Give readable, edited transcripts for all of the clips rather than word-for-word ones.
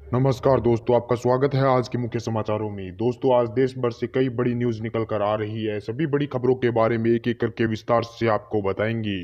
नमस्कार दोस्तों, आपका स्वागत है आज के मुख्य समाचारों में। दोस्तों, आज देश भर से कई बड़ी न्यूज़ निकल कर आ रही है। सभी बड़ी खबरों के बारे में एक-एक करके विस्तार से आपको बताएंगे।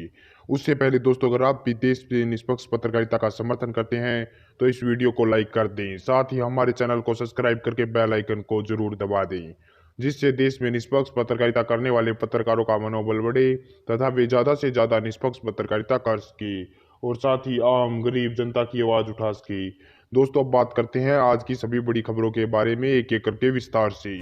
उससे पहले दोस्तों, अगर आप भी देश में निष्पक्ष पत्रकारिता का समर्थन करते हैं, तो इस वीडियो को लाइक कर दें। साथ ही हमारे चैनल को सब्सक्राइब करके बेल आइकन को जरूर दबा दें, जिससे देश में निष्पक्ष पत्रकारिता करने वाले पत्रकारों का मनोबल बढ़े तथा वे ज़्यादा से ज़्यादा निष्पक्ष पत्रकारिता कर सके और साथ ही आम गरीब जनता की आवाज़ उठा सके। दोस्तों, अब बात करते हैं आज की सभी बड़ी खबरों के बारे में एक एक करके विस्तार से।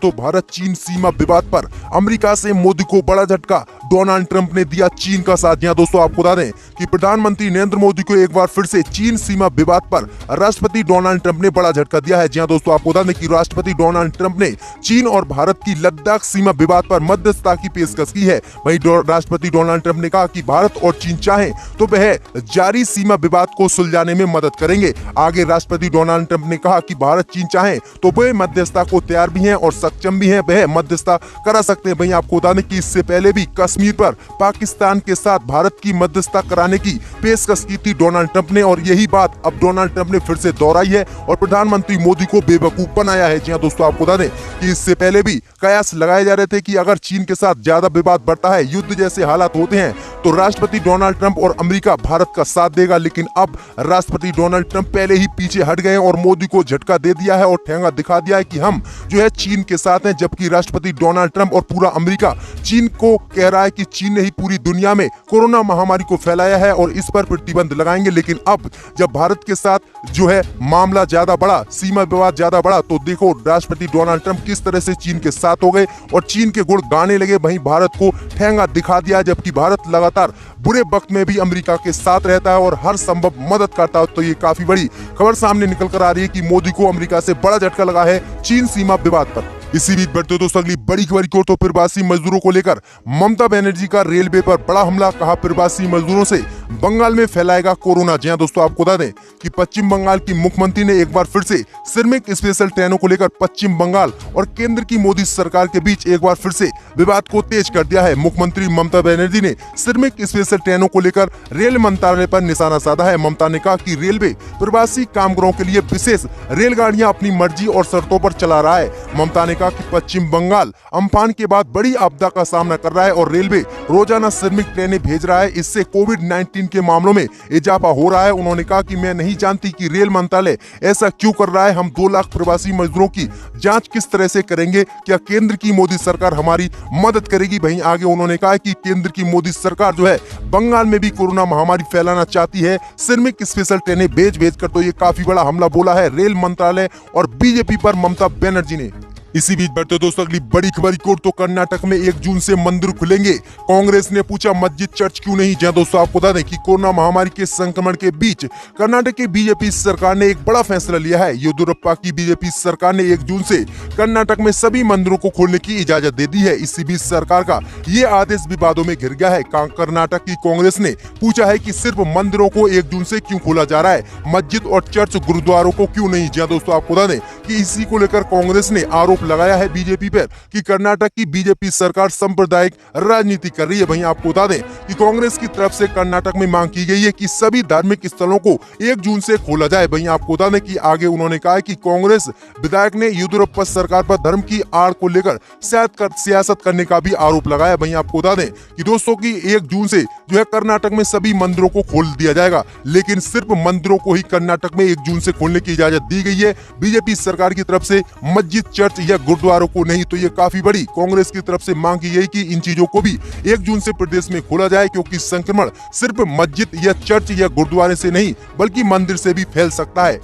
तो भारत चीन सीमा विवाद पर अमेरिका से मोदी को बड़ा झटका। डोनाल्ड ट्रंप ने दिया चीन का साथ। यहाँ दोस्तों आपको बता दें कि प्रधानमंत्री नरेंद्र मोदी को एक बार फिर से चीन सीमा विवाद पर राष्ट्रपति डोनाल्ड ट्रंप ने बड़ा झटका दिया है। जहां दोस्तों आपको बता दें कि राष्ट्रपति डोनाल्ड ट्रंप ने चीन और भारत की लद्दाख सीमा विवाद पर मध्यस्थता की पेशकश की है। वहीं राष्ट्रपति डोनाल्ड ट्रंप ने कहा कि भारत और चीन चाहें तो वह जारी सीमा विवाद को सुलझाने में मदद करेंगे। आगे राष्ट्रपति डोनाल्ड ट्रंप ने कहा कि भारत चीन चाहें तो वह मध्यस्थता को तैयार भी हैं और सक्षम भी हैं, वह मध्यस्थता करा सकते हैं। वहीं आपको बता दें कि इससे पहले भी कश्मीर पर पाकिस्तान के साथ भारत की मध्यस्थता कराने की पेशकश की थी डोनाल्ड ट्रंप ने, और यही बात अब डोनाल्ड ट्रंप ने फिर से दोहराई है और प्रधानमंत्री मोदी को बेवकूफ बनाया है। जी हां दोस्तों, आपको बता दें कि इससे पहले भी कयास लगाए जा रहे थे कि अगर चीन के साथ ज्यादा विवाद बढ़ता है, युद्ध जैसे हालात होते हैं, तो राष्ट्रपति डोनाल्ड ट्रंप और अमेरिका भारत का साथ देगा। लेकिन अब राष्ट्रपति डोनाल्ड ट्रंप पहले ही पीछे हट गए और मोदी को झटका दे दिया है और ठेंगा दिखा दिया है कि हम जो है चीन के साथ हैं। जबकि राष्ट्रपति डोनाल्ड ट्रंप और पूरा अमेरिका चीन को कह रहा है कि चीन ने ही पूरी दुनिया में कोरोना महामारी को फैलाया है और इस पर प्रतिबंध लगाएंगे। लेकिन अब जब भारत के साथ जो है मामला ज्यादा बढ़ा, सीमा विवाद ज्यादा बढ़ा, तो देखो राष्ट्रपति डोनाल्ड ट्रंप किस तरह से चीन के साथ हो गए और चीन के गुण गाने लगे। वहीं भारत को ठेंगा दिखा दिया, जबकि भारत लगातार बुरे वक्त में भी अमेरिका के साथ रहता है और हर संभव मदद करता है। तो ये काफी बड़ी खबर सामने निकल कर आ रही है कि मोदी को अमेरिका से बड़ा झटका लगा है चीन सीमा विवाद पर। इसी बीच बढ़ते दोस्तों अगली बड़ी खबर की ओर, तो प्रवासी मजदूरों को लेकर ममता बनर्जी का रेलवे पर बड़ा हमला। कहा प्रवासी मजदूरों से बंगाल में फैलाएगा कोरोना। जी हां दोस्तों, आपको बता दें कि पश्चिम बंगाल की मुख्यमंत्री ने एक बार फिर से श्रमिक स्पेशल ट्रेनों को लेकर पश्चिम बंगाल और केंद्र की मोदी सरकार के बीच एक बार फिर से विवाद को तेज कर दिया है। मुख्यमंत्री ममता बनर्जी ने श्रमिक स्पेशल ट्रेनों को लेकर रेल मंत्रालय पर निशाना साधा है। ममता ने कहा कि रेलवे प्रवासी कामगारों के लिए विशेष रेलगाड़ियां अपनी मर्जी और शर्तों पर चला रहा है। ममता ने कहा कि पश्चिम बंगाल अम्फान के बाद बड़ी आपदा का सामना कर रहा है और रेलवे रोजाना श्रमिक ट्रेनें भेज रहा है। इससे कोविड-19 के मामलों में इजाफा हो रहा है। उन्होंने कहा कि मैं नहीं जानती कि रेल मंत्रालय ऐसा क्यों कर रहा है। हम 2 लाख प्रवासी मजदूरों की जांच किस तरह से करेंगे? क्या केंद्र की मोदी सरकार हमारी मदद करेगी? वहीं आगे उन्होंने कहा कि केंद्र की मोदी सरकार जो है बंगाल में भी कोरोना महामारी फैलाना चाहती है श्रमिक स्पेशल ट्रेनें भेज कर। तो ये काफी बड़ा हमला बोला है रेल मंत्रालय और बीजेपी पर ममता बनर्जी ने। इसी बीच बढ़ते दोस्तों अगली बड़ी खबर की ओर, तो कर्नाटक में 1 जून से मंदिर खुलेंगे। कांग्रेस ने पूछा मस्जिद चर्च क्यों नहीं? जहां दोस्तों आपको बता दें कि कोरोना महामारी के संक्रमण के बीच कर्नाटक की बीजेपी सरकार ने एक बड़ा फैसला लिया है। येदियुरप्पा की बीजेपी सरकार ने 1 जून से कर्नाटक में सभी मंदिरों को खोलने की इजाजत दे दी है। इसी बीच सरकार का ये आदेश विवादों में घिर गया है। कर्नाटक की कांग्रेस ने पूछा है कि सिर्फ मंदिरों को 1 जून से क्यों खोला जा रहा है, मस्जिद और चर्च गुरुद्वारों को क्यों नहीं? जहां दोस्तों आपको बता दें कि इसी को लेकर कांग्रेस ने आरोप लगाया है बीजेपी पर कि कर्नाटक की बीजेपी सरकार सांप्रदायिक राजनीति कर रही है। वहीं आपको बता दें कि कांग्रेस की तरफ से कर्नाटक में मांग की गई है कि सभी धार्मिक स्थलों को 1 जून से खोला जाए। वहीं आपको बता दें कि आगे उन्होंने कहा है कि कांग्रेस विधायक ने येदियुरप्पा सरकार पर धर्म की आड़ को लेकर सियासत करने का भी आरोप लगाया। वहीं आपको बता दें कि दोस्तों की 1 जून से जो है कर्नाटक में सभी मंदिरों को खोल दिया जाएगा, लेकिन सिर्फ मंदिरों को ही कर्नाटक में 1 जून से खोलने की इजाजत दी गई है बीजेपी सरकार की तरफ से, मस्जिद चर्च या गुरुद्वारों को नहीं। तो ये काफी बड़ी कांग्रेस की तरफ से मांग की गई कि इन चीजों को भी 1 जून से प्रदेश में खोला जाए, क्योंकि संक्रमण सिर्फ मस्जिद या चर्च या गुरुद्वारे से नहीं बल्कि मंदिर से भी फैल सकता है।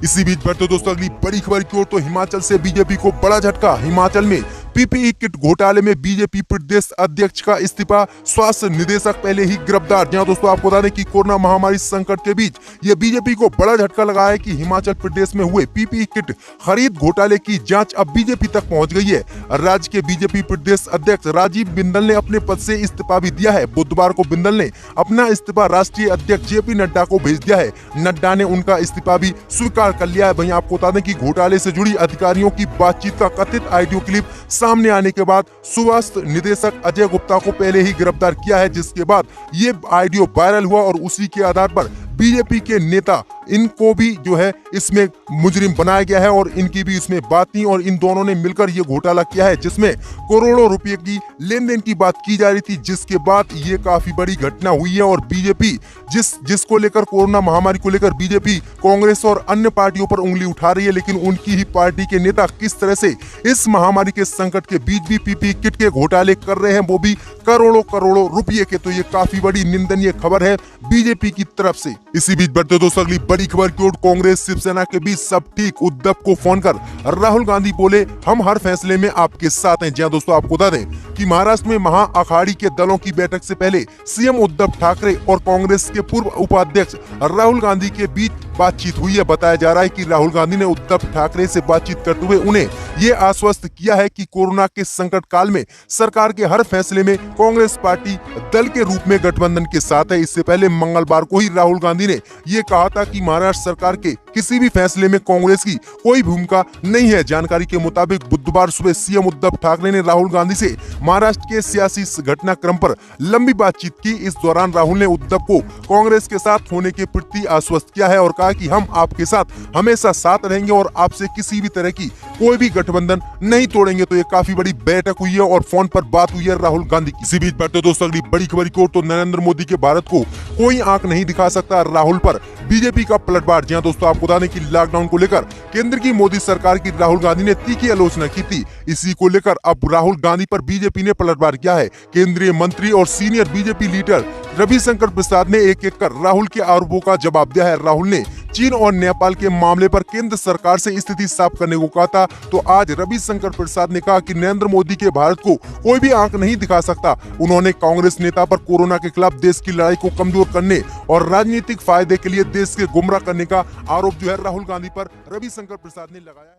इसी बीच बढ़ते दोस्तों अगली बड़ी खबर की ओर, तो हिमाचल से बीजेपी को बड़ा झटका। हिमाचल में पीपीई किट घोटाले में बीजेपी प्रदेश अध्यक्ष का इस्तीफा, स्वास्थ्य निदेशक पहले ही गिरफ्तार। जहां दोस्तों आपको बता दें कि कोरोना महामारी संकट के बीच ये बीजेपी को बड़ा झटका लगा है कि हिमाचल प्रदेश में हुए पीपीई किट खरीद घोटाले की जांच अब बीजेपी तक पहुंच गई है। राज्य के बीजेपी प्रदेश अध्यक्ष राजीव बिंदल ने अपने पद से इस्तीफा भी दिया है। बुधवार को बिंदल ने अपना इस्तीफा राष्ट्रीय अध्यक्ष जेपी नड्डा को भेज दिया है। नड्डा ने उनका इस्तीफा भी स्वीकार कर लिया है। वहीं आपको बता दें कि घोटाले से जुड़ी अधिकारियों की बातचीत का कथित ऑडियो क्लिप सामने आने के बाद स्वास्थ्य निदेशक अजय गुप्ता को पहले ही गिरफ्तार किया है, जिसके बाद ये ऑडियो वायरल हुआ और उसी के आधार पर बीजेपी के नेता इनको भी जो है इसमें मुजरिम बनाया गया है और इनकी भी इसमें बात थी और इन दोनों ने मिलकर ये घोटाला किया है, जिसमें करोड़ों रुपए की लेन देन की बात की जा रही थी, जिसके बाद ये काफी बड़ी घटना हुई है। और बीजेपी जिसको लेकर, कोरोना महामारी को लेकर बीजेपी कांग्रेस और अन्य पार्टियों पर उंगली उठा रही है, लेकिन उनकी ही पार्टी के नेता किस तरह से इस महामारी के संकट के बीच भी पीपीई किट के घोटाले कर रहे हैं, वो भी करोड़ों करोड़ों रुपये के। तो ये काफी बड़ी निंदनीय खबर है बीजेपी की तरफ से। इसी बीच बढ़ते दोस्तों अगली बड़ी खबर की ओर, कांग्रेस शिवसेना के बीच सब ठीक। उद्धव को फोन कर राहुल गांधी बोले, हम हर फैसले में आपके साथ हैं। जी हां दोस्तों, आपको बता दें कि महाराष्ट्र में महा अखाड़ी के दलों की बैठक से पहले सीएम उद्धव ठाकरे और कांग्रेस के पूर्व उपाध्यक्ष राहुल गांधी के बीच बातचीत हुई है। बताया जा रहा है कि राहुल गांधी ने उद्धव ठाकरे से बातचीत करते हुए उन्हें ये आश्वस्त किया है कि कोरोना के संकट काल में सरकार के हर फैसले में कांग्रेस पार्टी दल के रूप में गठबंधन के साथ है। इससे पहले मंगलवार को ही राहुल गांधी ने ये कहा था कि महाराष्ट्र सरकार के किसी भी फैसले में कांग्रेस की कोई भूमिका नहीं है। जानकारी के मुताबिक बुधवार सुबह सीएम उद्धव ठाकरे ने राहुल गांधी से महाराष्ट्र के सियासी घटनाक्रम पर लंबी बातचीत की। इस दौरान राहुल ने उद्धव को कांग्रेस के साथ होने के प्रति आश्वस्त किया है और कहा कि हम आपके साथ हमेशा साथ रहेंगे और आपसे किसी भी तरह की कोई भी गठबंधन नहीं तोड़ेंगे। तो ये काफी बड़ी बैठक हुई है और फोन पर बात हुई है राहुल गांधी की। इसी बीच बढ़ते दोस्तों अगली बड़ी खबर की ओर, तो नरेंद्र मोदी के भारत को कोई आंख नहीं दिखा सकता, राहुल पर बीजेपी का पलटवार। जी हां दोस्तों, आपको बता दें कि लॉकडाउन को लेकर केंद्र की मोदी सरकार की राहुल गांधी ने तीखी आलोचना की थी। इसी को लेकर अब राहुल गांधी पर बीजेपी ने पलटवार किया है। केंद्रीय मंत्री और सीनियर बीजेपी लीडर रविशंकर प्रसाद ने एक एक कर राहुल के आरोपों का जवाब दिया है। राहुल ने चीन और नेपाल के मामले पर केंद्र सरकार से स्थिति साफ करने को कहा था, तो आज रविशंकर प्रसाद ने कहा कि नरेंद्र मोदी के भारत को कोई भी आंख नहीं दिखा सकता। उन्होंने कांग्रेस नेता पर कोरोना के खिलाफ देश की लड़ाई को कमजोर करने और राजनीतिक फायदे के लिए देश के गुमराह करने का आरोप जो है राहुल गांधी पर रविशंकर प्रसाद ने लगाया है।